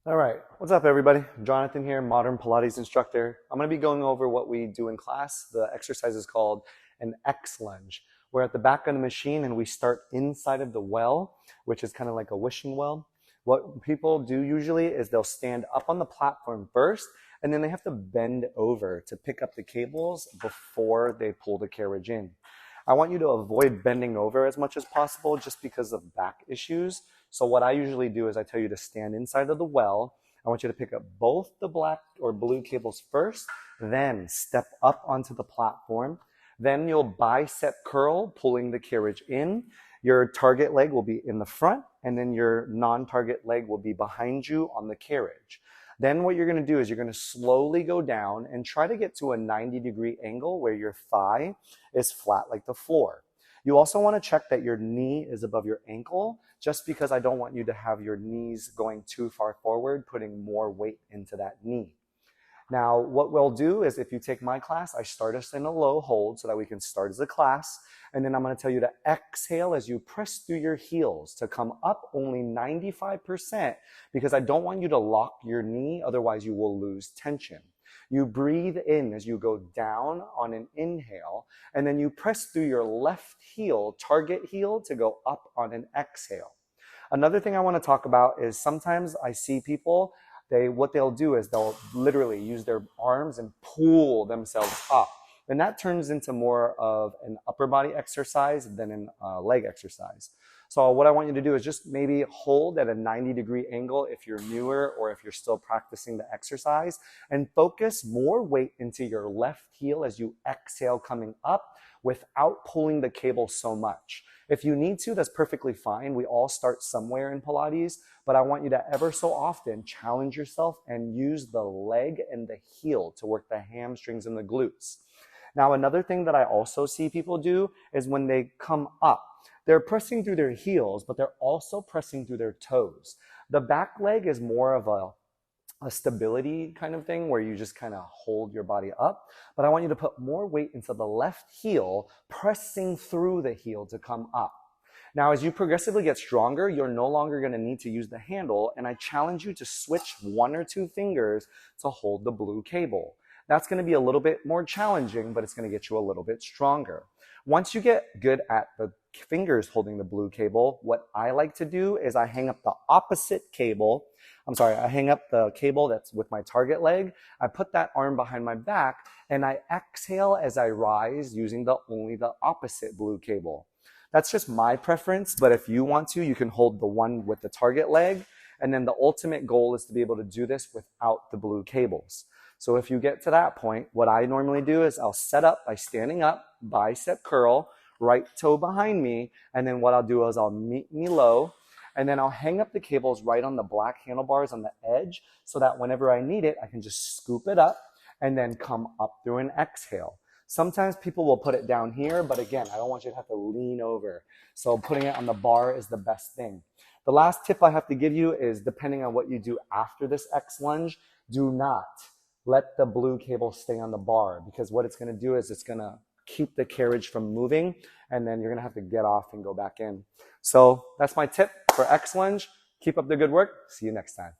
All right, what's up everybody? Jonathan here, modern Pilates instructor. I'm going to be going over what we do in class. The exercise is called an X-Lunge. We're at the back of the machine and we start inside of the well, which is kind of like a wishing well. What people do usually is they'll stand up on the platform first and then they have to bend over to pick up the cables before they pull the carriage in. I want you to avoid bending over as much as possible just because of back issues. So what I usually do is I tell you to stand inside of the well. I want you to pick up both the black or blue cables first, then step up onto the platform. Then you'll bicep curl, pulling the carriage in. Your target leg will be in the front, and then your non-target leg will be behind you on the carriage. Then what you're going to do is you're going to slowly go down and try to get to a 90-degree angle where your thigh is flat like the floor. You also want to check that your knee is above your ankle, just because I don't want you to have your knees going too far forward, putting more weight into that knee. Now, what we'll do is if you take my class, I start us in a low hold so that we can start as a class. And then I'm going to tell you to exhale as you press through your heels to come up only 95% because I don't want you to lock your knee. Otherwise, you will lose tension. You breathe in as you go down on an inhale, and then you press through your left heel, target heel, to go up on an exhale. Another thing I want to talk about is sometimes I see people, what they'll do is they'll literally use their arms and pull themselves up. And that turns into more of an upper body exercise than a leg exercise. So what I want you to do is just maybe hold at a 90-degree angle if you're newer or if you're still practicing the exercise, and focus more weight into your left heel as you exhale coming up without pulling the cable so much. If you need to, that's perfectly fine. We all start somewhere in Pilates, but I want you to ever so often challenge yourself and use the leg and the heel to work the hamstrings and the glutes. Now, another thing that I also see people do is when they come up, they're pressing through their heels, but they're also pressing through their toes. The back leg is more of a stability kind of thing where you just kind of hold your body up. But I want you to put more weight into the left heel, pressing through the heel to come up. Now, as you progressively get stronger, you're no longer going to need to use the handle, and I challenge you to switch 1 or 2 fingers to hold the blue cable. That's going to be a little bit more challenging, but it's going to get you a little bit stronger. Once you get good at the fingers holding the blue cable, what I like to do is I hang up the opposite cable. I hang up the cable that's with my target leg. I put that arm behind my back and I exhale as I rise using only the opposite blue cable. That's just my preference, but if you want to, you can hold the one with the target leg. And then the ultimate goal is to be able to do this without the blue cables. So if you get to that point, what I normally do is I'll set up by standing up, bicep curl, right toe behind me, and then what I'll do is I'll meet me low, and then I'll hang up the cables right on the black handlebars on the edge so that whenever I need it, I can just scoop it up and then come up through an exhale. Sometimes people will put it down here, but again, I don't want you to have to lean over. So putting it on the bar is the best thing. The last tip I have to give you is, depending on what you do after this X-Lunge, do not let the blue cable stay on the bar, because what it's going to do is it's going to keep the carriage from moving, and then you're going to have to get off and go back in. So that's my tip for X-Lunge. Keep up the good work. See you next time.